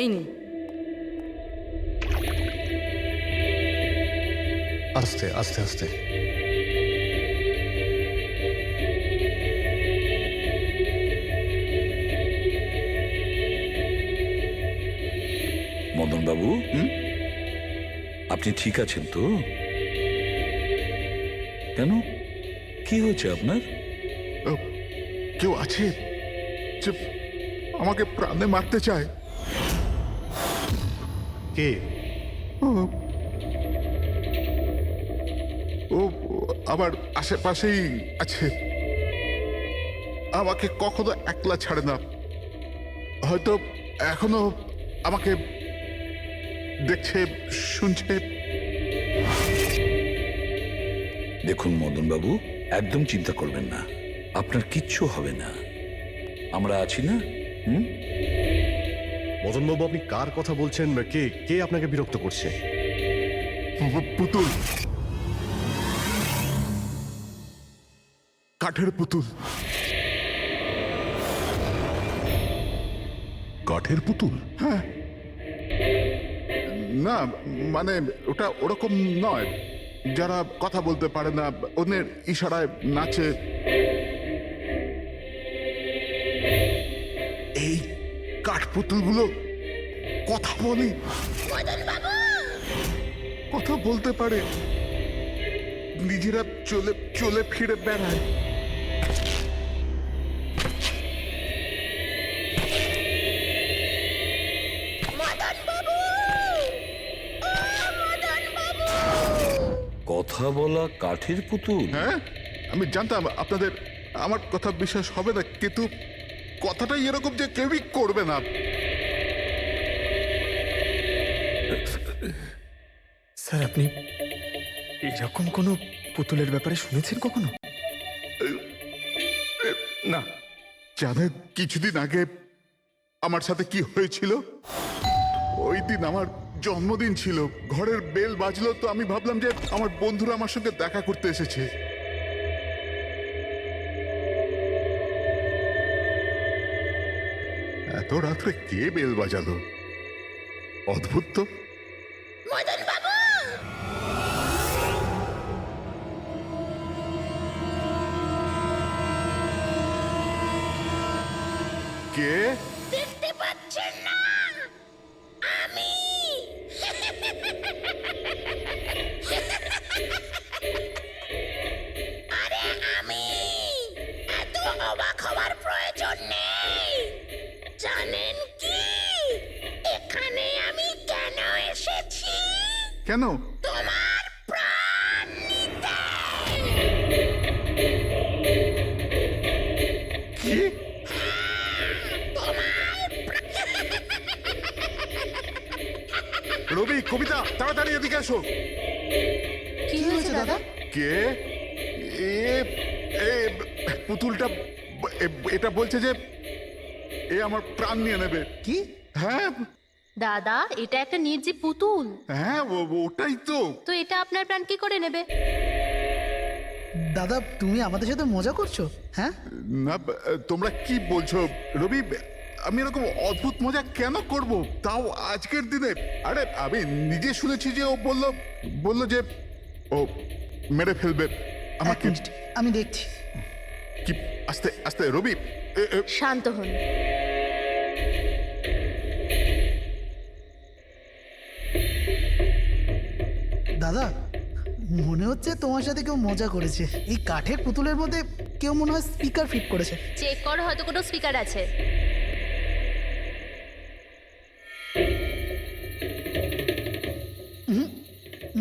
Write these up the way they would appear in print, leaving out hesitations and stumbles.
এই নিন। আস্তে আস্তে আস্তে। মদন বাবু, আপনি ঠিক আছেন তো? কেন, কি হয়েছে আপনার? কেউ আছে যে আমাকে প্রাণে মারতে চায়? কে? ও আমার আশেপাশেই আছে। আমাকে কখনো একলা ছাড়ে না। হয়তো এখনো আমাকে দেখছে, শুনছে। দেখুন মদন বাবু, একদম চিন্তা করবেন না, আপনার কিচ্ছু হবে না, আমরা আছি না? মদনবাবু, আপনি কার কথা বলছেন? কে কে আপনাকে বিরক্ত করছে? পুতুল, কাঠের পুতুল। কাঠের পুতুল? হ্যাঁ, না মানে ওটা ওরকম নয়, যারা কথা বলতে পারে না, অন্যের ইশারায় নাচে। এই কাঠপুতুলগুলো কথা বলে, কথা বলতে পারে, নিজেরা চলে চলে ফিরে বেড়ায়। কথা বলা কাঠের পুতুল? হ্যাঁ, আমি জানতাম আপনাদের আমার কথা বিশ্বাস হবে না, কিন্তু কথাটাই এরকম যে কেউই করবে না। স্যার, আপনি এরকম কোনো পুতুলের ব্যাপারে শুনেছেন কখনো? না, জানেন কিছুদিন আগে আমার সাথে কি হয়েছিল? ওই দিন আমার জন্মদিন ছিল, ঘরের বেল বাজলো, তো আমি ভাবলাম যে আমার বন্ধুরা আমার সঙ্গে দেখা করতে এসেছে। এত রাত্রে কে বেল বাজালো? অদ্ভুত তো। কে? দেখতে পাচ্ছেন না? আমি আরে আমি, এত অবাক হওয়ার প্রয়োজন নেই। জানেন কি এখানে আমি কেন এসেছি? কেন? তোমার প্রাণ নিতে। কি? রবি, কবিতা, তাড়াতাড়ি এদিকে আসো। কি হয়েছে দাদা? কে? এ এ পুতুলটা এটা বলছে যে এ আমার প্রাণ নিয়ে নেবে। কি? হ্যাঁ দাদা, এটা একটা নির্জীব পুতুল, হ্যাঁ, ওটাই তো। তো এটা আপনার প্রাণ কি করে নেবে? দাদা, তুমি আমাদের সাথে মজা করছো? হ্যাঁ, না, তোমরা কি বলছো? রবি, আমি এরকম অদ্ভুত মজা কেন করব, তাও আজকের দিনে? আরে আমি নিজে শুনেছি যে ও বলল যে ও মেরে ফেলবে এক আমাকে। মিনিট, আমি দেখছি। কি? আস্তে আস্তে রবি। শান্ত হন। দাদা মনে হচ্ছে তোমার সাথে কেউ মজা করেছে। এই কাঠের পুতুলের মধ্যে কেউ মনে হয় স্পিকার ফিট করেছে। চেক করো, হয়তো কোনো স্পিকার আছে।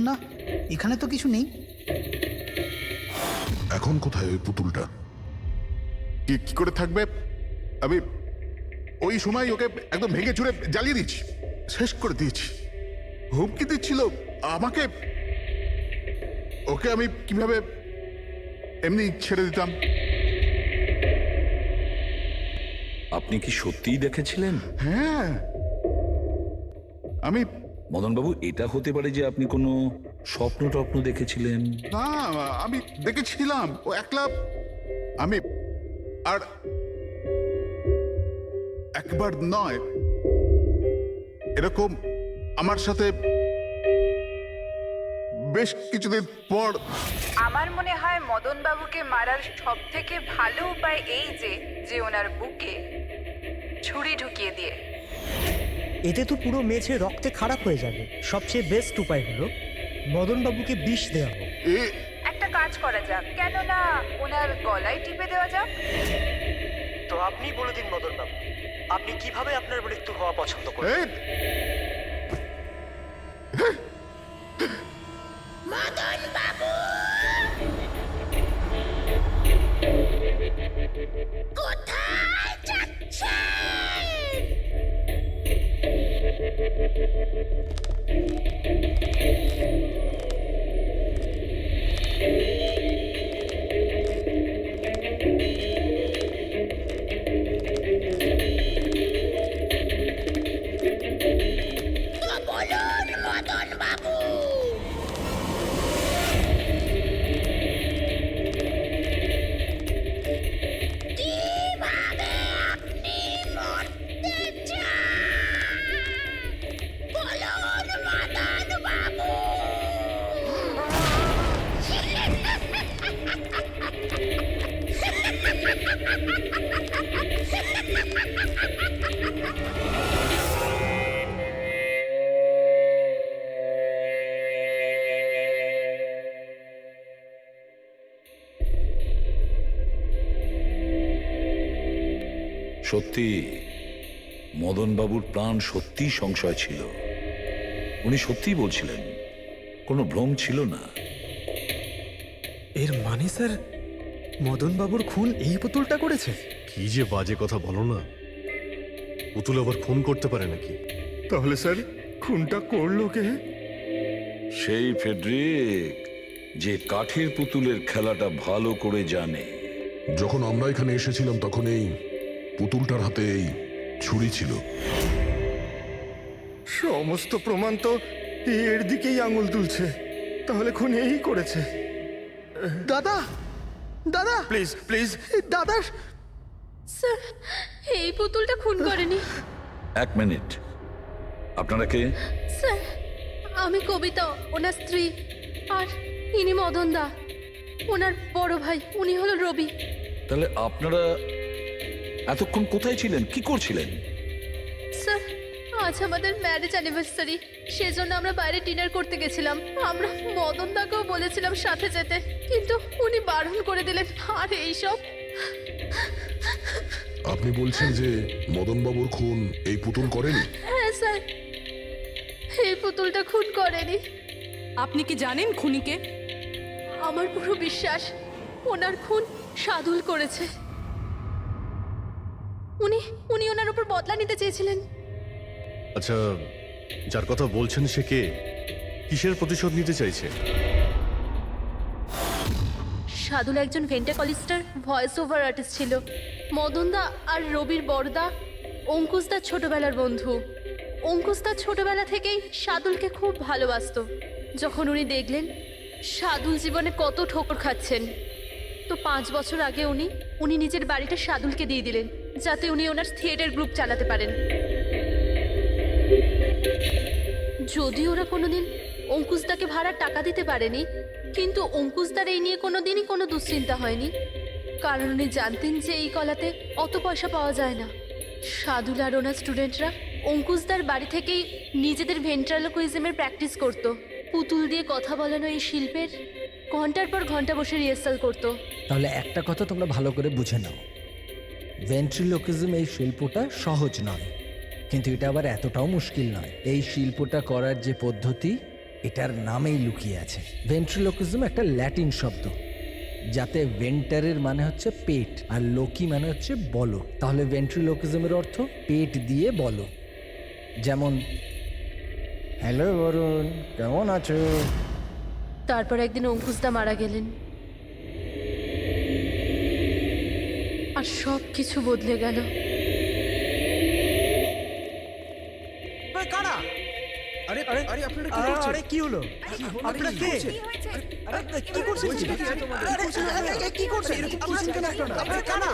না, এখানে তো কিছু নেই। এখন কোথায় ওই পুতুলটা? কি কি করে থাকবে? আমি ওই সময় ওকে একদম ভেঙে চুরে জ্বালিয়ে দিচ্ছি, শেষ করে দিয়েছি। হুমকি দিচ্ছিল আমাকে, ওকে আমি কিভাবে এমনি ছেড়ে দিতাম? আপনি কি সত্যিই দেখেছিলেন? হ্যাঁ, আমি মদনবাবু, এটা হতে পারে যে আপনি কোনো স্বপ্ন টপ্ন দেখেছিলেন। না, আমি দেখেছিলাম ও একলা। আমি আর একবার নয়, এরকম আমার সাথে বেশ কিছুদিন পর। আমার মনে হয় মদন বাবুকে মারার সব থেকে ভালো উপায় এই যে ওনার বুকে ছুরি ঢুকিয়ে দিয়ে। এতে তো পুরো মেঝে রক্তে খারাপ হয়ে যাবে। সবচেয়ে বেস্ট উপায় হলো মদনবাবুকে বিষ দেওয়া হোক। একটা কাজ করা যাক, কেন না ওনার গলায় টিপে দেওয়া যাক। তো আপনি বলে দিন মদনবাবু, আপনি কিভাবে আপনার মৃত্যু হওয়া পছন্দ করেন? মদন বাবু, কোথায় যাচ্ছেন? বলুন মদন বাবু। কিভাবে আপনি মরতে চান? বলুন মদন বাবু। সত্যি মদনবাবুর প্রাণ সত্যিই সংশয় ছিল। উনি সত্যিই বলছিলেন, কোনো ভ্রম ছিল না। এর মানে স্যার মদনবাবুর খুন এই পুতুলটা করেছে? কি যে বাজে কথা বলো না। পুতুল আবার খুন করতে পারে নাকি? তাহলে স্যার খুনটা করলো কে? সেই ফেডরিক, যে কাঠের পুতুলের খেলাটা ভালো করে জানে। যখন আমরা এখানে এসেছিলাম তখন এই পুতুলটার হাতে এই ছুরি ছিল। সমস্ত প্রমাণ তো এর দিকেই আঙুল তুলছে। তাহলে খুন এই করেছে। দাদা, দাদা, প্লিজ প্লিজ দাদা। স্যার, এই পুতুলটা খুন করেনি। এক মিনিট, আপনারা কে? স্যার, আমি কবিতা, ওনার স্ত্রী। আর ইনি মদন দা, ওনার বড় ভাই। উনি হলো রবি। তাহলে আপনারা এতক্ষণ কোথায় ছিলেন, কি করছিলেন? স্যার, আজ আমাদের ম্যারেজ অ্যানিভার্সারি, সেজন্য আমরা বাইরে ডিনার করতে গেছিলাম। আমরা মদন দাকেও বলেছিলাম সাথে যেতে, কিন্তু উনি বারণ করে দিলেন। আর এইসব। আপনি বলছেন যে মদনবাবুর খুন এই পুতুল করেনি? হ্যাঁ স্যার, এই পুতুলটা খুন করেনি। আপনি কি জানেন খুনিকে? আমার পুরো বিশ্বাস ওনার খুন সাদুল করেছে। উনি উনি ওনার উপর বদলা নিতে চেয়েছিলেন। আচ্ছা, যার কথা বলছেন সে কে? কিসের প্রতিশোধ নিতে চাইছে? সাদুল একজন ভেন্টাকলিস্টার ভয়েস ওভার আর্টিস্ট ছিল। মদনদা আর রবির বড়দা অঙ্কুশদার ছোটবেলার বন্ধু। অঙ্কুশদা ছোটবেলা থেকেই সাদুলকে খুব ভালোবাসতো। যখন উনি দেখলেন সাদুল জীবনে কত ঠোকর খাচ্ছেন, তো 5 বছর আগে উনি নিজের বাড়িটা সাদুলকে দিয়ে দিলেন, যাতে উনি ওনার থিয়েটার গ্রুপ চালাতে পারেন। যদি ওরা কোনোদিন অঙ্কুশদাকে ভাড়ার টাকা দিতে পারেনি, কিন্তু অঙ্কুশদার এই নিয়ে কোনোদিনই কোনো দুশ্চিন্তা হয়নি, কারণ উনি জানতেন যে এই কলাতে অত পয়সা পাওয়া যায় না। সাদুল আর ওনার স্টুডেন্টরা অঙ্কুশদার বাড়ি থেকেই নিজেদের ভেন্ট্রালোকুইজমের প্র্যাকটিস করতো। পুতুল দিয়ে কথা বলানো এই শিল্পের ঘন্টার পর ঘন্টা বসে রিহার্সাল করতো। তাহলে একটা কথা তোমরা ভালো করে বুঝে নাও, ভেন্ট্রিলোকিজম এই শিল্পটা সহজ নয়, কিন্তু এটা আবার এতটাও মুশকিল নয়। এই শিল্পটা করার যে পদ্ধতি এটার নামেই লুকিয়ে আছে। ভেন্ট্রিলোকিজম একটা ল্যাটিন শব্দ, যাতে ভেন্টারের মানে হচ্ছে পেট আর লোকি মানে হচ্ছে বলো। তাহলে ভেন্ট্রিলোকিজমের অর্থ পেট দিয়ে বলো। যেমন, হ্যালো বরুণ, কেমন আছো? তারপর একদিন অঙ্কুশদা মারা গেলেন, আর সব কিছু বদলে গেল। কারা? আরে আরে আরে আপনারা কি আরে করছেন? আরে কি হলো? আপনারা কে? আরে কি করছেন? কি করছেন? আপনারা কারা?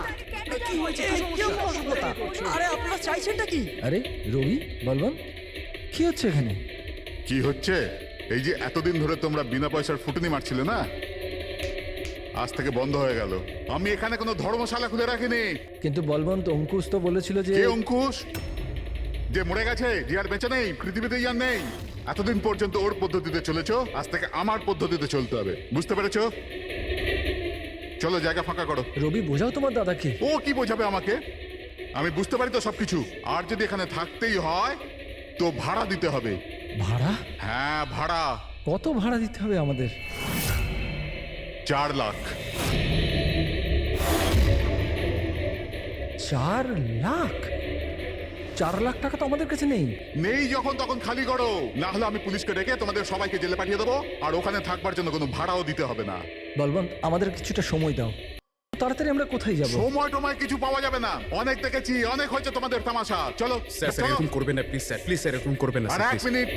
কি হয়েছে? এই কি অসভ্যতা? আরে আপনারা চাইছেনটা কি? আরে রবি, বলবান, কি হচ্ছে এখানে? কি হচ্ছে? এই যে এতদিন ধরে তোমরা বিনা পয়সার ফুটনি মারছিলে না, আজ থেকে বন্ধ হয়ে গেল। আমি এখানে কোনো ধর্মশালা খুলে রাখিনি। কিন্তু বলবন্ত, অঙ্কুশ তো বলেছিল যে কে অঙ্কুশ? যে মরে গেছে, যে আর বেঁচে নেই, পৃথিবীতে আর নেই। এতদিন পর্যন্ত ওর পদ্ধতিতে চলেছো, আজ থেকে আমার পদ্ধতিতে চলতে হবে। বুঝতে পেরেছো? চলো জায়গা ফাঁকা করো। রবি, বোঝাও তোমার দাদাকে। ও কি বোঝাবে আমাকে? আমি বুঝতে পারি তো সবকিছু। আর যদি এখানে থাকতেই হয় তো ভাড়া দিতে হবে। ভাড়া? হ্যাঁ, ভাড়া। কত ভাড়া দিতে হবে আমাদের? 4 লাখ। 4 লাখ? 4 লাখ টাকা তো আমাদের কাছে নেই। নেই যখন তখন খালি করো, না হলে আমি পুলিশকে ডেকে তোমাদের সবাইকে জেলে পাঠিয়ে দেবো। আর ওখানে থাকবার জন্য কোনো ভাড়াও দিতে হবে না। বলবন্ত, আমাদের কিছুটা সময় দাও। তাড়াতাড়ি আমরা কোথায় যাব? সময় টময় কিছু পাওয়া যাবে না। অনেক দেখেছি, অনেক হয়েছে তোমাদের তামাশা। চলো স্যার স্যার, চলো। এরকম করবেন না প্লিজ স্যার, প্লিজ স্যার, এরকম করবেন না আর স্যার, এক please। মিনিট,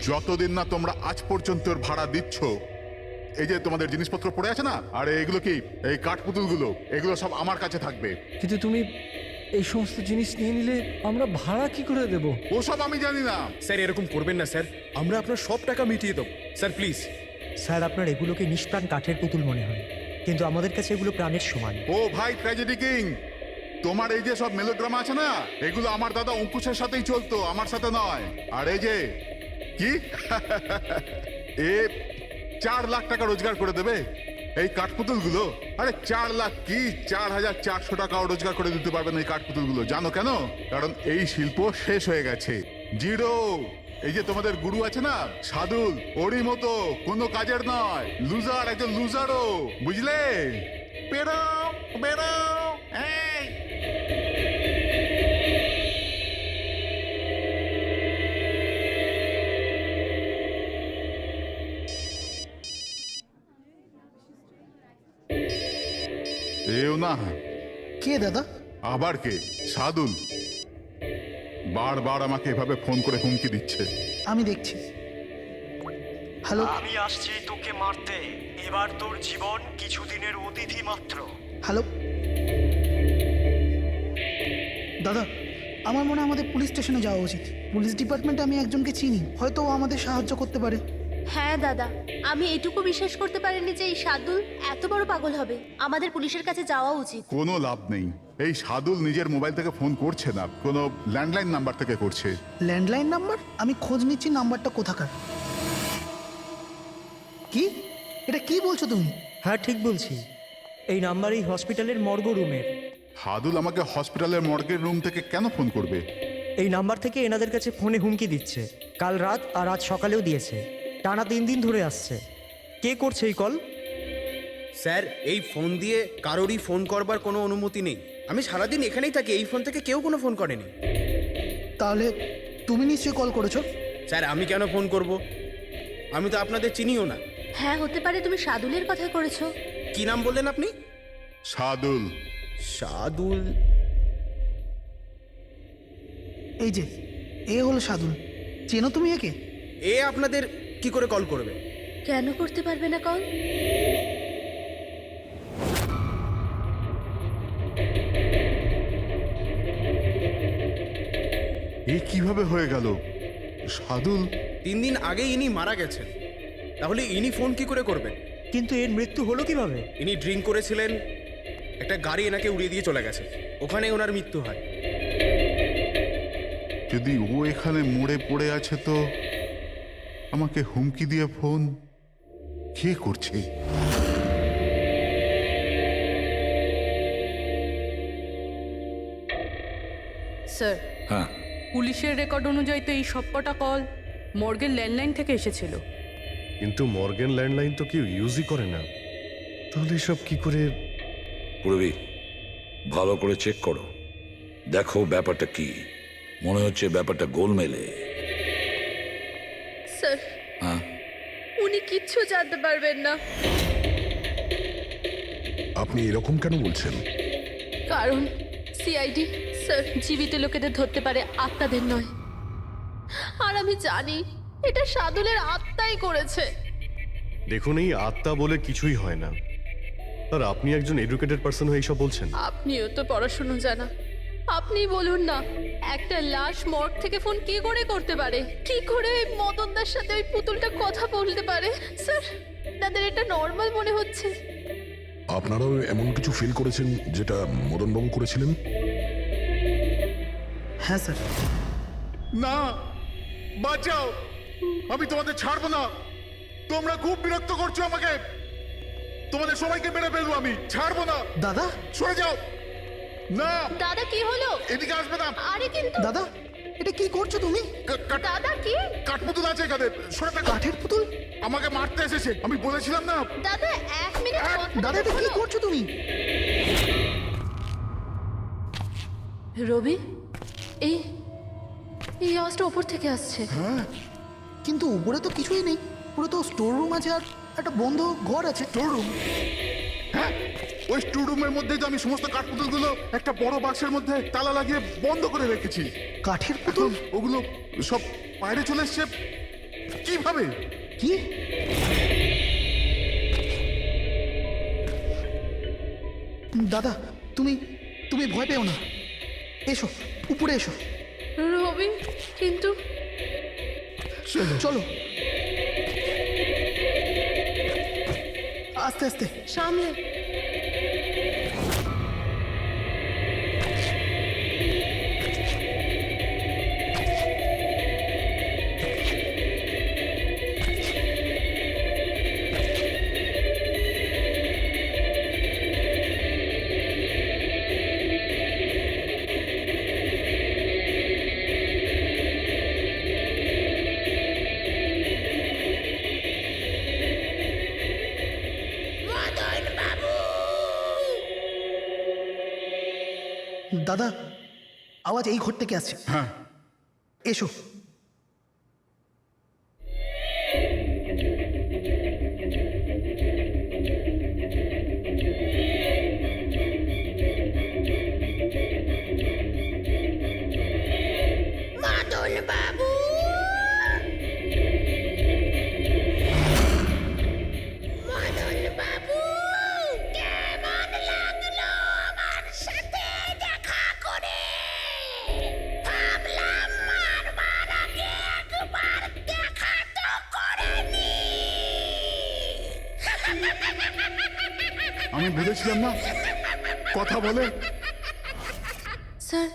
যতদিন না তোমরা আজ পর্যন্ত ওর ভাড়া দিচ্ছ, এই যে তোমাদের জিনিসপত্র পড়ে আছে না, আর এগুলো কি, এই কাঠপুতুলগুলো, এগুলো সব আমার কাছে থাকবে। কিন্তু তুমি এই সমস্ত জিনিস নিয়ে নিলে আমরা ভাড়া কি করে দেব? ওসব আমি জানি না। স্যার এরকম করবেন না স্যার, আমরা আপনার সব টাকা মিটিয়ে দেবো স্যার, প্লিজ। স্যার, আপনার এগুলোকে নিষ্প্রাণ কাঠের পুতুল মনে হয়, কিন্তু আমাদের কাছে এগুলো প্রাণের সমান। ও ভাই ট্র্যাজেডি কিং, তোমার এই যে সব মেলোড্রামা আছে না, এগুলো আমার দাদা অঙ্কুশের সাথেই চলতো, আমার সাথে নয়। আর এই যে কি এ 4 লাখ টাকা রোজগার করে দেবে এই কাঠপুতুলগুলো। আরে 4 লাখ কি, 4,400 টাকাও রোজগার করে দিতে পারবেন এই কাঠপুতুলগুলো। জানো কেন? কারণ এই শিল্প শেষ হয়ে গেছে, জিরো। এই যে তোমাদের গুরু আছে না সাদুল, ওরই মতো কোনো কাজের নয়, লুজার, একজন লুজারও, বুঝলে? বেরো বেরো, এই এও না। কে দাদা? আবার কে? সাদুল বারবার আমাকে এভাবে ফোন করে হুমকি দিচ্ছে। আমি দেখছি। হ্যালো আমি আসছি তোকে মারতে। এবার তোর জীবন কিছুদিনের অতিথি মাত্র। হ্যালো দাদা, আমার মনে হয় আমাদের পুলিশ স্টেশনে যাওয়া উচিত। পুলিশ ডিপার্টমেন্টে আমি একজনকে চিনি, হয়তো ও আমাদের সাহায্য করতে পারে। হ্যাঁ দাদা, আমি এটুকু বিশ্বাস করতে পারিনি যে এই সাদুল এত বড় পাগল হবে। আমাদের পুলিশের কাছে যাওয়া উচিত। কোনো লাভ নেই। এই সাদুল নিজের মোবাইল থেকে ফোন করছে না, কোনো ল্যান্ডলাইন নাম্বার থেকে করছে। Landline number? আমি খোঁজ নিচ্ছি নাম্বারটা কোথাকার। কি? এটা কি বলছো তুমি? হ্যাঁ, ঠিক বলছি। এই নাম্বার এই হসপিটালের মর্গ রুমের। সাদুল আমাকে হসপিটালের মর্গের রুম থেকে কেন ফোন করবে? এই নাম্বার থেকে এনাদের কাছে ফোনে হুমকি দিচ্ছে। কাল রাত আর আজ সকালেও দিয়েছে। টানা 3 দিন ধরে আসছে। কে করছে এই কল? স্যার, এই ফোন দিয়ে কারোরই ফোন করবার কোনো অনুমতি নেই। আমি সারাদিন এখানেই থাকি, এই ফোন থেকে কেউ কোনো ফোন করেনি। তাহলে তুমি নিশ্চয়ই কল করেছো। স্যার, আমি কেন ফোন করব? আমি তো আপনাদের চিনিও না। হ্যাঁ, হতে পারে তুমি সাদুলের কথা করেছো। কি নাম বললেন আপনি? সাদুল। সাদুল? এই যে এ হলো সাদুল, চেনো তুমি একে? এ আপনাদের কি করে কল করবে? কেন করতে পারবে না কল? এ কিভাবে হয়ে গেল? সাদুল 3 দিন আগে ইনি মারা গেছেন, তাহলে ইনি ফোন কি করে করবেন? কিন্তু এর মৃত্যু হলো কিভাবে? ইনি ড্রিঙ্ক করেছিলেন, একটা গাড়ি এনাকে উড়িয়ে দিয়ে চলে গেছে, ওখানে ওনার মৃত্যু হয়। যদি ও এখানে মরে পড়ে আছে তো আমাকে হুমকি দিয়ে ফোন কে করছে? স্যার, হ্যাঁ, পুলিশের রেকর্ড অনুযায়ী তো এই সবকটা কল মর্গের ল্যান্ডলাইন থেকে এসেছিল। কিন্তু মর্গেন ল্যান্ডলাইন তো কেউ ইউজই করে না, তাহলে সব কি করে? পুরবি ভালো করে চেক করো, দেখো ব্যাপারটা কি। মনে হচ্ছে ব্যাপারটা গোলমেলে। স্যার, হ্যাঁ, উনি কিচ্ছু জানতে পারবেন না, আপনি এরকম কেন বলছেন? কারণ সিআইডি স্যার জীবিত লোকেদের ধরতে পারে, আত্মাদের নয়। আর আমি জানি এটা সাদুলের আত্মাই করেছে। দেখুন, এই আত্মা বলে কিছুই হয় না। আর আপনি একজন এডুকেটেড পার্সন হয়ে এইসব বলছেন? আপনিও তো পড়াশুনো জানা, আপনি বলুন না, একটা লাশ মর্গ থেকে ফোন কি করে করতে পারে? কি করে ওই মদনদার সাথে ওই পুতুলটা কথা বলতে পারে? স্যার, তাদের এটা নর্মাল মনে হচ্ছে। আপনারাও এমন কিছু ফিল করেছেন যেটা মদনবাবু করেছিলেন? হ্যাঁ স্যার। না, বাঁচাও, আমি তোমাদের ছাড়বো না। তোমরা খুব বিরক্ত করছো আমাকে। তোমাদের সবাইকে মেরে ফেলবো আমি, ছাড়বো না। দাদা, সরে যাও। না, দাদা কি হলো? এদিকে আসবে না। আরে কিন্তু দাদা, এটা কি করছো তুমি? দাদা কি? কাঠপুতুল আছে এখানে, সরে থাকো। কাঠের পুতুল? আমাকে মারতে এসেছে, আমি বলেছিলাম না। দাদা এক মিনিট দাদা, এটা কি করছো তুমি? রবি, এই এই আওয়াজটা ওপর থেকে আসছে। কিন্তু উপরে তো কিছুই নেই, পুরো তো স্টোর রুম আছে আর একটা বন্ধ ঘর আছে। Store room? হ্যাঁ, ওই স্টোর রুমের মধ্যেই তো আমি সমস্ত কাঠপুতুলগুলো একটা বড় বাক্সের মধ্যে তালা লাগিয়ে বন্ধ করে রেখেছি। কাঠের পুতুল? ওগুলো সব বাইরে চলে এসছে কিভাবে? কি? দাদা, তুমি তুমি ভয় পেও না, এসো উপরে এসো। রবি, কিন্তু চলো আস্তে আস্তে সামলে। দাদা, আওয়াজ এই ঘর থেকে আসছে। হ্যাঁ, এসো। মদন বাবু, মদন বাবু, কেমন লাগলো আমার সাথে দেখা করে? ভাবলাম মারবার আগে একবার দেখা তো করে নি। আমি বলেছিলাম না, কথা বলে। স্যার,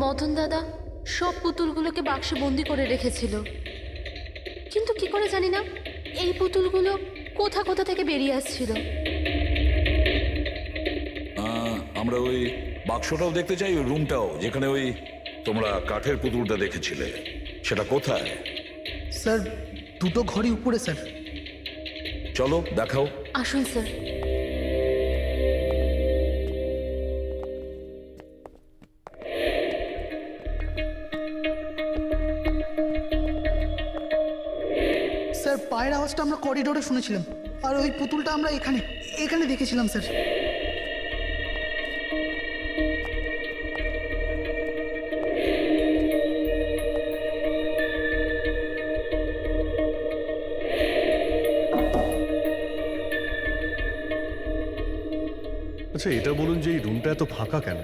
মদন দাদা সব পুতুলগুলোকে বাক্সে বন্দি করে রেখেছিল, কিন্তু কি করে জানি না এই পুতুলগুলো কোথা কোথা থেকে বেরিয়ে আসছিল। আমরা ওই বাক্সটাও দেখতে চাই, ওই রুমটাও যেখানে ওই তোমরা কাঠের পুতুলটা দেখেছিলে, সেটা কোথায়? স্যার, দুটো ঘরই উপরে স্যার। চলো দেখাও। আসুন স্যার। স্যার, পায়ের আওয়াজটা আমরা করিডোরে শুনেছিলাম, আর ওই পুতুলটা আমরা এখানে এখানে দেখেছিলাম স্যার। আচ্ছা, এটা বলুন যে এই রুমটা এত ফাঁকা কেন?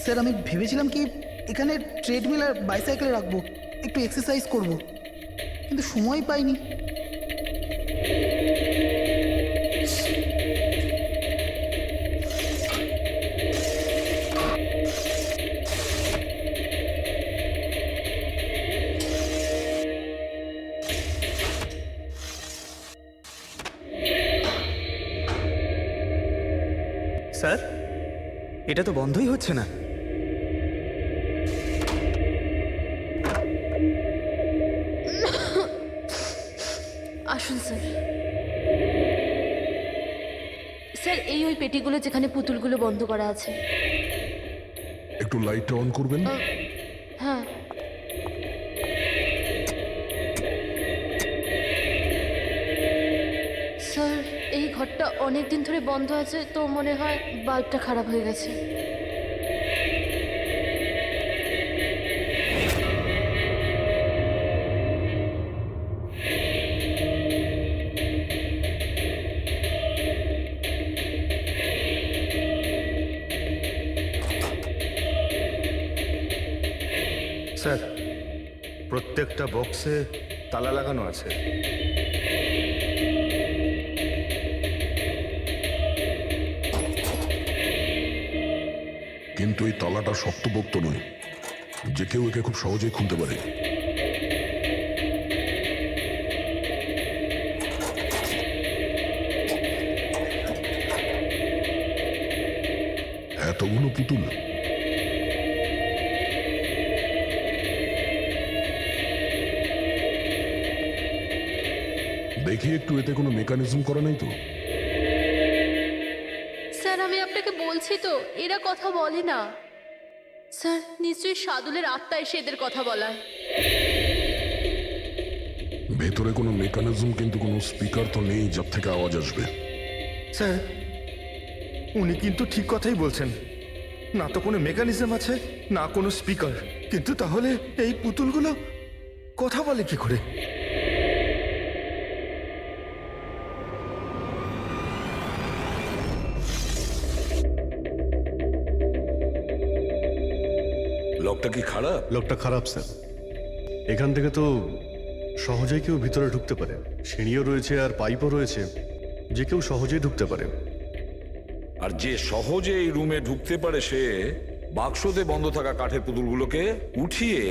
স্যার, আমি ভেবেছিলাম কি এখানে ট্রেডমিল আর বাইসাইকেল রাখবো, একটু এক্সারসাইজ করব, কিন্তু সময় পাইনি। স্যার এটা তো বন্ধই হচ্ছে না। আসুন স্যার। স্যার এই ওই পেটিগুলো যেখানে পুতুলগুলো বন্ধ করা আছে। একটু লাইটটা অন করবেন। হ্যাঁ। স্যার এই ঘরটা অনেক দিন ধরে বন্ধ আছে, তো মনে হয় বাল্বটা খারাপ হয়ে গেছে। স্যার প্রত্যেকটা বক্সে তালা লাগানো আছে। কিন্তু এই তালাটা শক্তপোক্ত নয়, যে কেউ একে খুব সহজেই খুলতে পারে। এতগুলো পুতুল, দেখি একটু এতে কোনো মেকানিজম করা নাই তো? স্যার আমি আপনাকে বলছি তো, এরা কথা বলে না। স্যার নিশ্চয়ই সাদুলের আত্মা এসে এদের কথা বলায়। ভেতরে কোনো মেকানিজম কিন্তু কোনো স্পিকার তো নেই যার থেকে আওয়াজ আসবে। স্যার উনি কিন্তু ঠিক কথাই বলছেন, না তো কোনো মেকানিজম আছে না কোনো স্পিকার। কিন্তু তাহলে এই পুতুলগুলো কথা বলে কি করে? লকটা কি খারাপ? লোকটা খারাপ স্যার। এখান থেকে তো সহজেই কেউ ভিতরে ঢুকতে পারে। সিঁড়িও রয়েছে আর পাইপও রয়েছে, যে কেউ সহজেই ঢুকতে পারে। আর যে সহজে এই রুমে ঢুকতে পারে সে বাক্সতে বন্ধ থাকা কাঠের পুতুলগুলোকে উঠিয়ে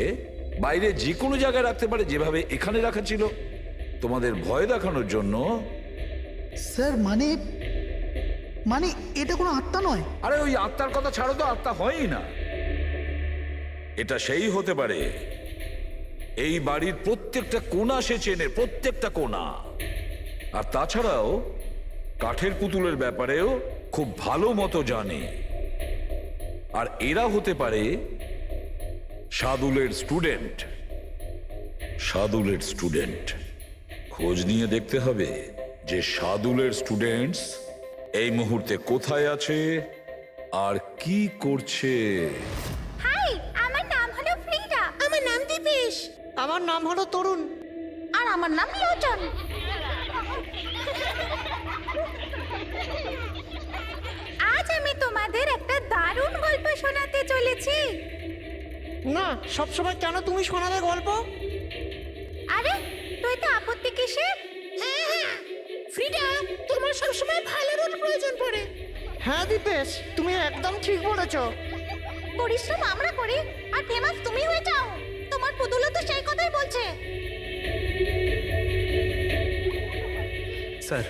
বাইরে যে কোনো জায়গায় রাখতে পারে, যেভাবে এখানে রাখা ছিল তোমাদের ভয় দেখানোর জন্য। স্যার মানে মানে এটা কোনো আত্মা নয়। আরে ওই আত্মার কথা ছাড়ো তো, আত্মা হয়ই না। এটা সেই হতে পারে এই বাড়ির প্রত্যেকটা কোণা সে চেনে, প্রত্যেকটা কোণা। আর তাছাড়াও কাঠের পুতুলের ব্যাপারেও খুব ভালো মতো জানে। আর এরা হতে পারে সাদুলের স্টুডেন্ট। সাদুলের স্টুডেন্ট। খোঁজ নিয়ে দেখতে হবে যে সাদুলের স্টুডেন্টস এই মুহূর্তে কোথায় আছে আর কি করছে। হাই, আমার নাম হলো ফ্রিডা। আমার নাম দীপেশ। আমার নাম হলো তরুণ। আর আমার নাম লোচন। আজ আমি তোমাদের একটা দারুণ গল্প শোনাতে চলেছি। না, সবসময় কেন তুমি শোনাবে গল্প? আরে তুই তো আপত্তি কিসের? হ্যাঁ হ্যাঁ ফ্রিডা, তোমার সবসময় ভালো রোল প্রয়োজন পড়ে। হ্যাঁ দীপেশ, তুমি একদম ঠিক বলেছো। পরিশ্রম আমরা করি আর ফেমাস তুমি হয়ে যাও। তোমার পুতুলও তো সেই কথাই বলছে। স্যার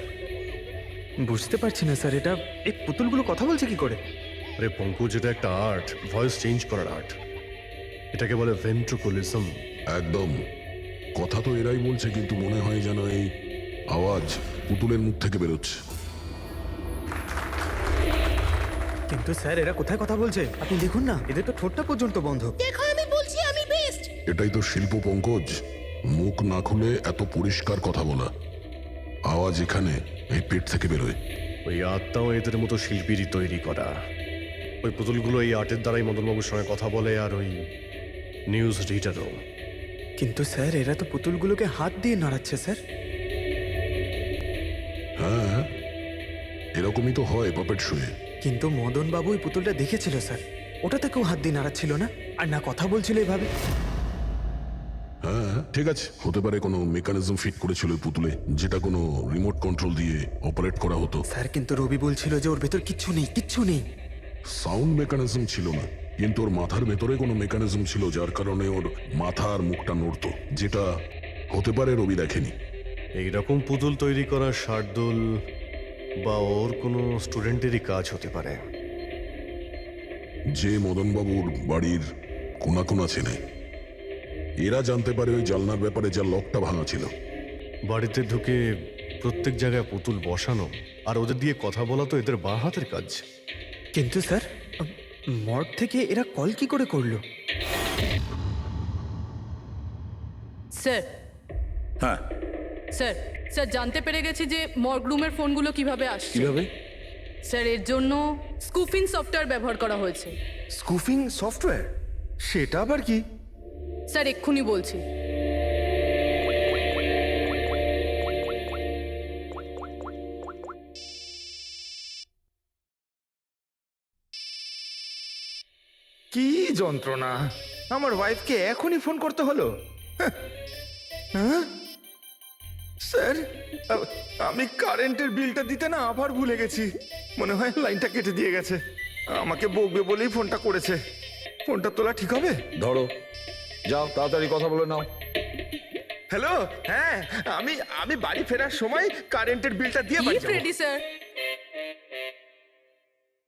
বুঝতে পারছি না স্যার, এটা এই পুতুলগুলো কথা বলছে কি করে? আরে পঙ্কজ, এটা একটা আর্ট, ভয়েস চেঞ্জ করার আর্ট। এটাকে বলে ভেন্ট্রিকুলিজম। একদম। কথা তো এরাই বলছে, কিন্তু মনে হয় যেন এই আওয়াজ পুতুলের মুখ থেকে বেরোচ্ছে। কিন্তু স্যার এরা কোথায় কথা বলছে আপনি দেখুন না, এদের তো ঠোঁটটা পর্যন্ত বন্ধ। দেখো আমি বলছি আমি বেস্ট। এটাই তো শিল্প পঙ্কজ, মুখ না খুলে এত পরিষ্কার কথা বলা। আওয়াজ এখানে এই পেট থেকে বেরোয়। ওই আত্মাও এদের মতো শিল্পীরই তৈরি করা। ওই পুতুলগুলো এই আর্টের দ্বারাই মদনবাবুর সঙ্গে কথা বলে, আর ওই নিউজ রিডারও। কিন্তু স্যার এরা তো পুতুলগুলোকে হাত দিয়ে নাড়াচ্ছে স্যার। হ্যাঁ, এরকমই তো হয় পাপেট শুয়ে। কিন্তু মদন বাবু ওই পুতুলটা দেখেছিল স্যার, ওটাতে কেউ হাত দিয়ে নাড়াচ্ছিল না আর না কথা বলছিল এভাবে। হ্যাঁ ঠিক আছে, হতে পারে কোনো মেকানিজম ফিট করেছিল ওই পুতুলে, যেটা কোনো রিমোট কন্ট্রোল দিয়ে অপারেট করা হতো। স্যার কিন্তু রবি বলছিল যে ওর ভেতর কিচ্ছু নেই, কিচ্ছু নেই। সাউন্ড মেকানিজম ছিল না, কিন্তু ওর মাথার ভেতরে কোনো মেকানিজম ছিল যার কারণে ওর মাথা আর মুখটা নড়তো, যেটা হতে পারে রবি দেখেনি। এইরকম পুতুল তৈরি করা শার্দুল বা ওর কোনো স্টুডেন্টেরই কাজ হতে পারে। যে মদনবাবুর বাড়ির কোনা কোনা চেনে, এরা জানতে পারে ওই জানলার ব্যাপারে যার লকটা ভাঙা ছিল। বাড়িতে ঢুকে প্রত্যেক জায়গায় পুতুল বসানো আর ওদের দিয়ে কথা বলা তো এদের বাঁ হাতের কাজ। কিন্তু স্যার, মর্গ থেকে এরা কল কি করে করলো? স্যার, হ্যাঁ, স্যার স্যার জানতে পেরে গেছি যে মর্গ রুমের ফোনগুলো কিভাবে আসছে। কিভাবে? স্যার, এর জন্য স্কুফিং সফটওয়্যার ব্যবহার করা হয়েছে। স্কুফিং সফটওয়্যার? সেটা আবার কি? স্যার, এক্ষুনি বলছি। কি যন্ত্রণা! আমার ওয়াইফকে এখনই ফোন করতে হলো। হ্যাঁ স্যার, আমি কারেন্টের বিলটা দিতে না আবার ভুলে গেছি। মনে হয় লাইনটা কেটে দিয়ে গেছে। আমাকে বকবে বলেই ফোনটা করেছে। ফোনটা তোলা ঠিক হবে? ধরো, যাও তাড়াতাড়ি কথা বলে নাও। হ্যালো, হ্যাঁ, আমি বাড়ি ফেরার সময় কারেন্টের বিলটা দিয়ে বাড়ি যাবো। রেডি স্যার,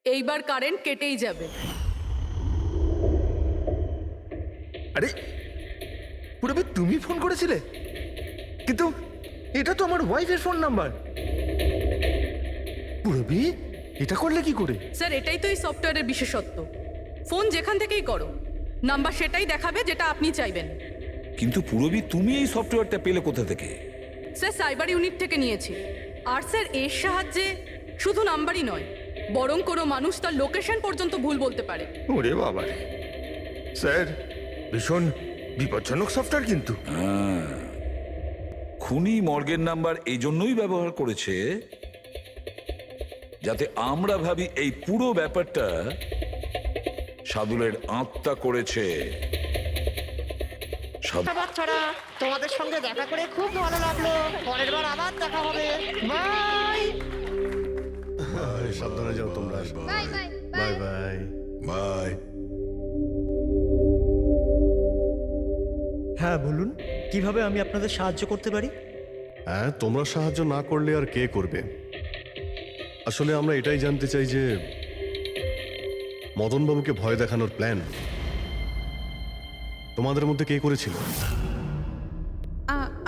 এইবার কারেন্ট কেটেই যাবে। আরে পুরবি, তুমি ফোন করেছিলে? কিন্তু এটা তো আমার ওয়াইফের ফোন নাম্বার। পুরবি, এটা করলে কি করে? স্যার, এটাই তো এই সফটওয়্যারের বিশেষত্ব। ফোন যেখান থেকেই করো, নাম্বার সেটাই দেখাবে যেটা আপনি চাইবেন। কিন্তু পুরবি, তুমি এই সফটওয়্যারটা পেলে কোথা থেকে? স্যার, সাইবার ইউনিট থেকে নিয়েছি। আর স্যার, এর সাহায্যে শুধু নাম্বারই নয়, বরং কোনো মানুষ তার লোকেশন পর্যন্ত ভুল বলতে পারে। ওরে বাবা রে! স্যার, ভীষণ বিপজ্জনক সফটওয়্যার কিন্তু। খুনি মর্গের নাম্বার এই জন্যই ব্যবহার করেছে যাতে আমরা ভাবি এই পুরো ব্যাপারটা সাদুলের আত্মা করেছে। বাচ্চারা, তোমাদের সঙ্গে দেখা করে খুব ভালো লাগলো। পরের বার আবার দেখা হবে। বাই। সাবধানে যাও তোমরা। Bye bye bye bye. Bye. হ্যাঁ বলুন, কিভাবে আমি আপনাদের সাহায্য করতে পারি? হ্যাঁ, তোমরা সাহায্য না করলে আর কে করবে? আসলে আমরা এটাই জানতে চাই যে মদনবাবুকে ভয় দেখানোর প্ল্যান তোমাদের মধ্যে কে করেছিল?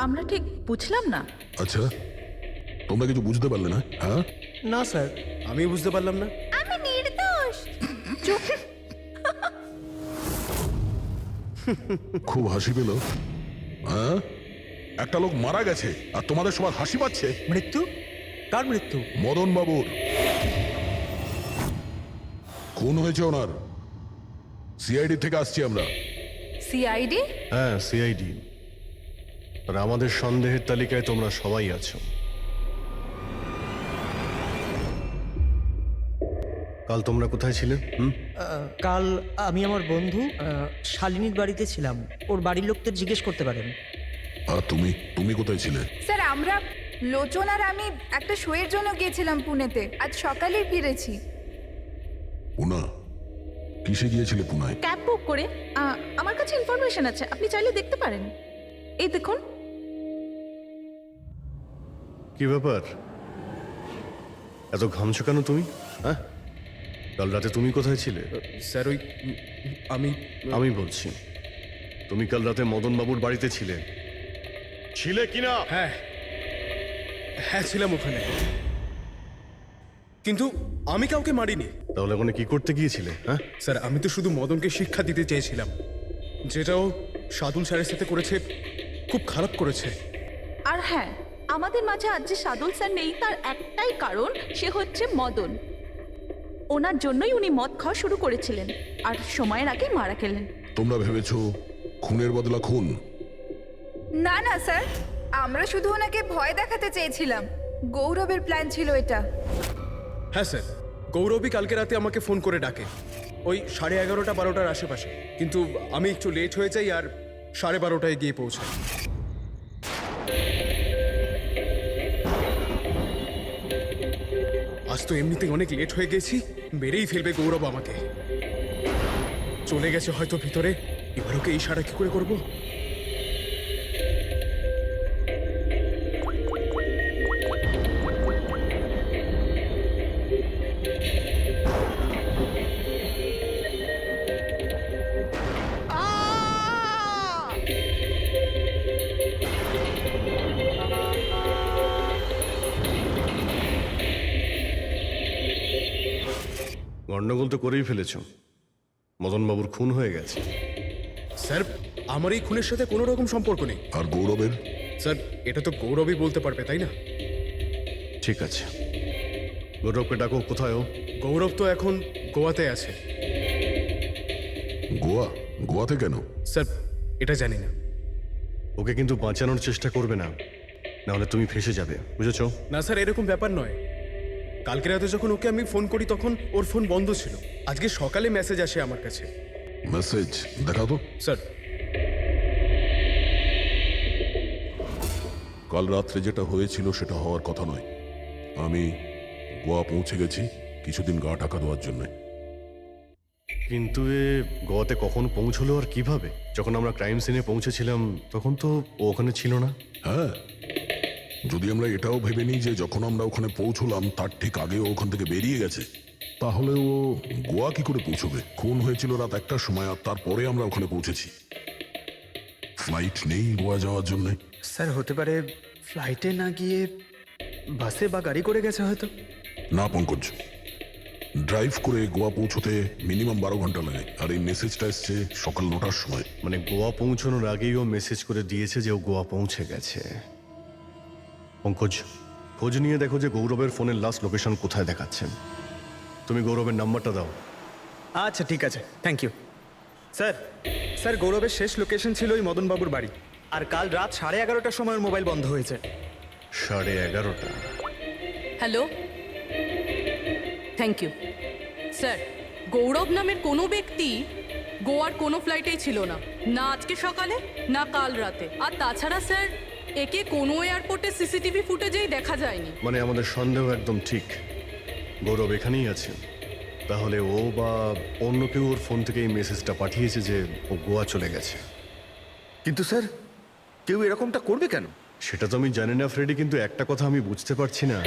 আমরা ঠিক বুঝলাম না। আচ্ছা, তোমরা কিছু বুঝতে পারলে না? হ্যাঁ, না স্যার, আমি বুঝতে পারলাম না। আমি নির্দোষ। খুব হাসি পেল। হ্যাঁ, একটা লোক মারা গেছে আর তোমাদের সবার হাসি পাচ্ছে। মৃত্যু? কার মৃত্যু? মদন বাবুর খুন হয়েছে ওনার। সিআইডি থেকে আসছি আমরা। সিআইডি? হ্যাঁ, সিআইডি। আর আমাদের সন্দেহের তালিকায় তোমরা সবাই আছো। কাল তোমরা কোথায় ছিলে? কাল আমি আমার বন্ধু শালিনীর বাড়িতে ছিলাম। ওর বাড়ির লোকদের জিজ্ঞেস করতে পারেন। আর তুমি তুমি কোথায় ছিলে? স্যার, আমরা লোচন আর আমি একটা শোয়ের জন্য গিয়েছিলাম পুনেতে। আজ সকালে ফিরেছি। পুনা? কিসে গিয়েছিলে পুনায়? ক্যাব বুক করে। আমার কাছে ইনফরমেশন আছে, আপনি চাইলে দেখতে পারেন। এই দেখুন। কি ব্যাপার, এত ঘামছো কেন তুমি? হ্যাঁ, কাল রাতে তুমি কোথায় ছিলে? স্যার, ওই আমি বলছি, তুমি কাল রাতে মদনবাবুর বাড়িতে ছিলে কিনা? হ্যাঁ হ্যাঁ, ছিলাম ওখানে। কিন্তু আমি কাউকে মারিনি। তাহলে ওখানে কি করতে গিয়েছিলে? হ্যাঁ স্যার, আমি তো শুধু মদনকে শিক্ষা দিতে চেয়েছিলাম। যেটাও সাদুল স্যারের সাথে করেছে, খুব খারাপ করেছে। আর হ্যাঁ, আমাদের মাঝে আজ যে সাদুল স্যার নেই তার একটাই কারণ, সে হচ্ছে মদন। ওনার জন্যই উনি মদ খাওয়া শুরু করেছিলেন আর সময়ের আগেই মারা গেলেন। তোমরা ভেবেছো খুনের বদলা খুন? না না স্যার, আমরা শুধু ওনাকে ভয় দেখাতে চেয়েছিলাম। গৌরবের প্ল্যান ছিল এটা। হ্যাঁ স্যার, গৌরবই কালকে রাতে আমাকে ফোন করে ডাকে, ওই 11:30-12টার আশেপাশে। কিন্তু আমি একটু লেট হয়ে যাই আর 12:30টায় গিয়ে পৌঁছাই। আজ তো এমনিতেই অনেক লেট হয়ে গেছি, মেরেই ফেলবে গৌরব আমাকে। চলে গেছে হয়তো ভিতরে, এবার ওকে ইশারা কি করে করবো? গন্ডগোল তো করেই ফেলেছ। মদনবাবুর খুন হয়ে গেছে। স্যার, আমার এই খুনের সাথে কোনো রকম সম্পর্ক নেই। আর গৌরবের? স্যার, এটা তো গৌরবই বলতে পারবে, তাই না? ঠিক আছে, গৌরবকে ডাকো। কোথায় ও? গৌরব তো এখন গোয়াতে আছে। গোয়া? গোয়াতে কেন? স্যার, এটা জানি না। ওকে কিন্তু বাঁচানোর চেষ্টা করবে না, নাহলে তুমি ফেঁসে যাবে, বুঝেছো? না স্যার, এরকম ব্যাপার নয়। কালকে রাতে যখন ওকে আমি ফোন করি তখন ওর ফোন বন্ধ ছিল। আজকে সকালে মেসেজ আসে আমার কাছে। মেসেজ দেখাও তো। স্যার, কাল রাত্রে যেটা হয়েছিল সেটা হওয়ার কথা নয়। আমি গোয়া পৌঁছে গেছি কিছুদিন গা ঢাকা দেওয়ার জন্য। কিন্তু এ গোয়াতে কখন পৌঁছলো আর কিভাবে? যখন আমরা ক্রাইম সিনে পৌঁছেছিলাম তখন তো ও ওখানে ছিল না। হ্যাঁ, যদি আমরা এটাও ভেবে নিই যে যখন আমরা ওখানে পৌঁছলাম তার ঠিক আগে ও ওখান থেকে বেরিয়ে গেছে, তাহলে ও গোয়া কি করে পৌঁছবে? খুন হয়েছিল রাত 1টার সময়, আর তারপরে আমরা ওখানে পৌঁছেছি। ফ্লাইট নেই গোয়া যাওয়ার জন্য। স্যার, হতে পারে ফ্লাইটে না গিয়ে বাসে বা গাড়ি করে গেছে হয়তো। না পঙ্কজ, ড্রাইভ করে গোয়া পৌঁছতে মিনিমাম 12 ঘন্টা লাগে, আর এই মেসেজটা এসছে সকাল 9টার সময়। মানে গোয়া পৌঁছানোর আগেই ও মেসেজ করে দিয়েছে যে ও গোয়া পৌঁছে গেছে। পঙ্কজ, খোঁজ নিয়ে দেখো যে গৌরবের ফোনের লাস্ট লোকেশন কোথায় দেখাচ্ছেন। তুমি গৌরবের নাম্বারটা দাও। আচ্ছা, ঠিক আছে, থ্যাংক ইউ। স্যার, স্যার গৌরবের শেষ লোকেশন ছিল ওই মদনবাবুর বাড়ি, আর কাল রাত 11:30টার সময় ওর মোবাইল বন্ধ হয়েছে। 11:30? Hello, thank you. Sir, Gaurav নামের কোনো ব্যক্তি গোয়ার কোনো ফ্লাইটেই ছিল না, না আজকে সকালে না কাল রাতে। আর তাছাড়া স্যার, একে কোনো এয়ারপোর্টে সিসিটিভি ফুটেজেই দেখা যায়নি। মানে আমাদের সন্দেহ একদম ঠিক, গৌরব এখানেই আছে। তাহলে ও বা অন্য কেউ ওর ফোন থেকে এই মেসেজটা পাঠিয়েছে যে ও গোয়া চলে গেছে। কিন্তু স্যার, কেউ এরকমটা করবে কেন? সেটা তো আমি জানি না ফ্রেডি, কিন্তু একটা কথা আমি বুঝতে পারছি না,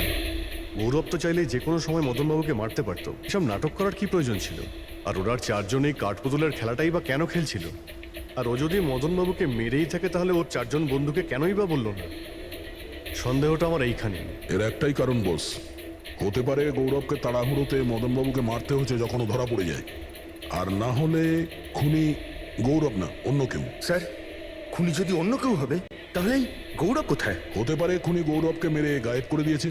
গৌরব তো চাইলে যে কোনো সময় মদনবাবুকে মারতে পারতো। এসব নাটক করার কি প্রয়োজন ছিল? আর ওরা 4 জনেই কাঠপুতুলের খেলাটাই বা কেন খেলছিল? আর ও যদি মদনবাবুকে মেরেই থাকে তাহলে ওর 4 জন বন্ধুকে কেনই বা বললো না? সন্দেহটা আমার এইখানে। এর একটাই কারণ বস, হতে পারে গৌরবকে তাড়াহুড়োতে মদনবাবুকে মারতে হচ্ছে যখন ও ধরা পড়ে যায়, আর না হলে খুনি গৌরব না অন্য কেউ। স্যার, খুনি যদি অন্য কেউ হবে তাহলে এই গৌরব কোথায়? হতে পারে খুনি গৌরবকে মেরে গায়েব করে দিয়েছে,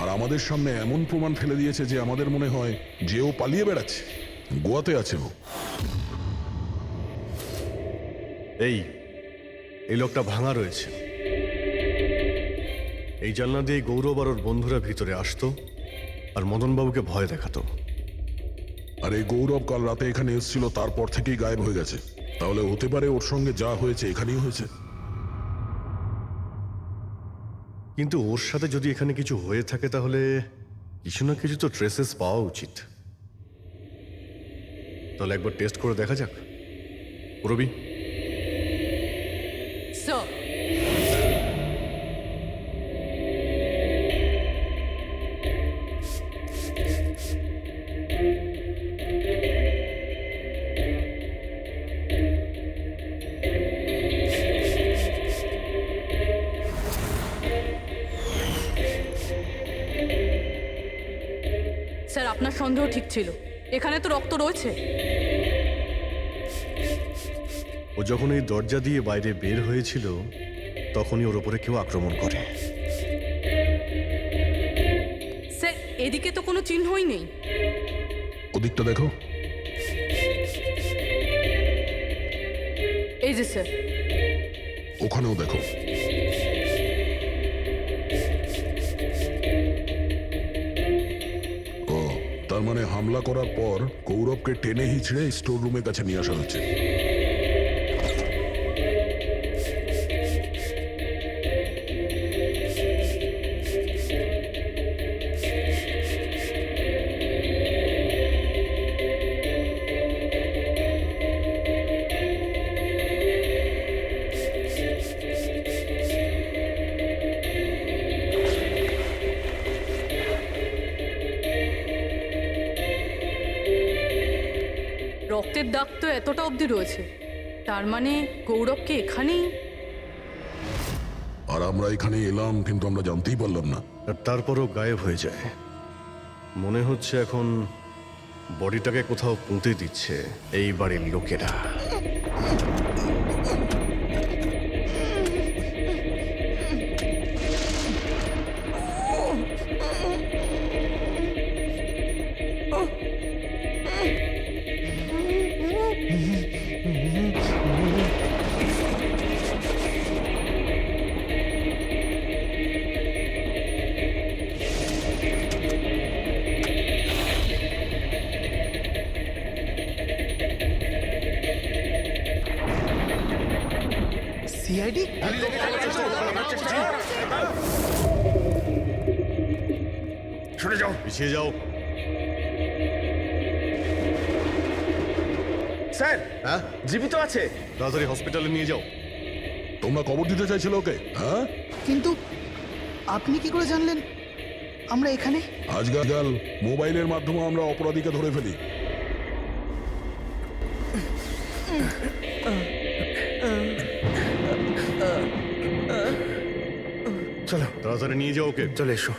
আর আমাদের সামনে এমন প্রমাণ ফেলে দিয়েছে যে আমাদের মনে হয় যে ও পালিয়ে বেড়াচ্ছে, গোয়াতে আছে ও। এই লোকটা ভাঙা রয়েছে। এই জানলা দিয়ে গৌরব আর ওর বন্ধুরা ভিতরে আসতো আর মদনবাবুকে ভয় দেখাতো। আর এই গৌরব কাল রাতে এখানে এসেছিল, তারপর থেকেই গায়েব হয়ে গেছে। তাহলে হতে পারে ওর সঙ্গে যা হয়েছে এখানেই হয়েছে। কিন্তু ওর সাথে যদি এখানে কিছু হয়ে থাকে তাহলে কিছু না কিছু তো ট্রেসেস পাওয়া উচিত। তাহলে একবার টেস্ট করে দেখা যাক। রবি, স্যার, স্যার, আপনার সন্দেহ ঠিক ছিল। এখানে তো রক্ত রয়েছে। ও যখন এই দরজা দিয়ে বাইরে বের হয়েছিল তখনই ওর উপরে কেউ আক্রমণ করে। স্যার, এদিকে তো কোনো চিহ্নই নেই। ওদিকটা দেখো। এই যে স্যার, ওখানেও দেখো। ও, তার মানে হামলা করার পর গৌরবকে টেনে হিচড়ে স্টোর রুমের কাছে নিয়ে আসা হয়েছে। রক্তের দাগ তো এতটা অবধি রয়েছে, তার মানে গৌরবকে এখানেই। আর আমরা এখানে এলাম কিন্তু আমরা জানতেই পারলাম না। আর তারপরও গায়েব হয়ে যায়। মনে হচ্ছে এখন বডিটাকে কোথাও পুঁতে দিচ্ছে এই বাড়ির লোকেরা। সিআইডি? সরে যাও। পিছিয়ে যাও। স্যার, হ্যাঁ, জীবিত আছে। তাড়াতাড়ি হসপিটালে নিয়ে যাও। তোমরা কবর দিতে চাইছিল ওকে? হ্যাঁ, কিন্তু আপনি কি করে জানলেন আমরা এখানে? আজকাল মোবাইলের মাধ্যমে আমরা অপরাধীকে ধরে ফেলি। চলো তাড়াতাড়ি নিয়ে যাও ওকে। চলে এসো।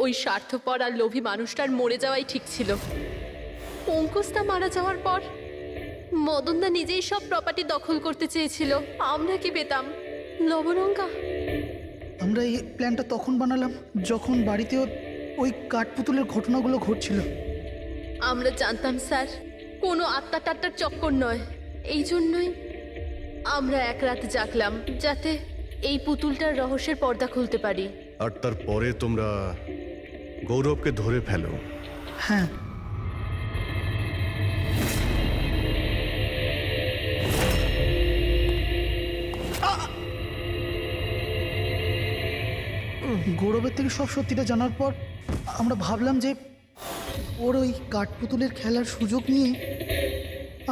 ওই স্বার্থপর আর লোভী মানুষটার মরে যাওয়াই ঠিক ছিল। অঙ্কুশদা মারা যাওয়ার পর মদনদা নিজেই সব প্রপার্টি দখল করতে চেয়েছিল। আমরা কি পেতাম? লবণঙ্গা। আমরা এই প্ল্যানটা তখন বানালাম যখন বাড়িতে ওই কাঠপুতুলের ঘটনাগুলো ঘটছিল। আমরা জানতাম স্যার কোনো আত্মা টাত্মার চক্কর নয়। এই জন্যই আমরা এক রাত জাগলাম যাতে এই পুতুলটার রহস্যের পর্দা খুলতে পারি। আর তারপরে তোমরা গৌরবকে ধরে ফেলো। হ্যাঁ, গৌরবের থেকে সব সত্যিটা জানার পর আমরা ভাবলাম যে ওর ওই কাঠপুতুলের খেলার সুযোগ নিয়ে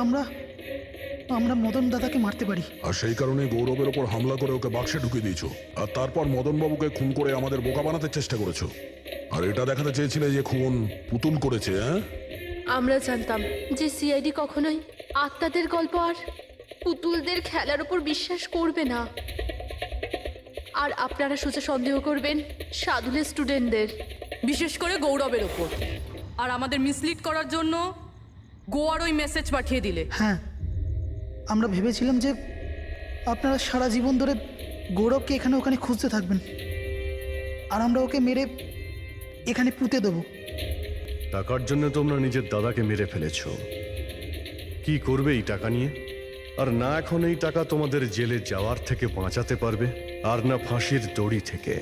আমরা আমরা মদন দাদাকে মারতে পারি। আর সেই কারণে গৌরবের ওপর হামলা করে ওকে বাক্সে ঢুকিয়ে দিয়েছো, আর তারপর মদনবাবুকে খুন করে আমাদের বোকা বানাতে চেষ্টা করেছো। আর এটা দেখাতে চেয়েছিলে যে খুন পুতুল করেছে। হ্যাঁ, আমরা জানতাম যে সিআইডি কখনোই আত্মাদের গল্প আর পুতুলদের খেলার উপর বিশ্বাস করবে না। আর আপনারা সোজা সন্দেহ করবেন সাধুলের স্টুডেন্টদের, বিশেষ করে গৌরবের ওপর। আর আমাদের মিসলিড করার জন্য গোয়ার ওই মেসেজ পাঠিয়ে দিলে। হ্যাঁ, আমরা ভেবেছিলাম যে আপনারা সারা জীবন ধরে গৌরবকে এখানে ওখানে খুঁজতে থাকবেন আর আমরা ওকে মেরে এখানে পুঁতে দেবো। টাকার জন্য তোমরা নিজের দাদাকে মেরে ফেলেছো। কি করবে এই টাকা নিয়ে? আর না এখন এই টাকা তোমাদের জেলে যাওয়ার থেকে বাঁচাতে পারবে, আর না ফাঁসির দড়ি থেকে।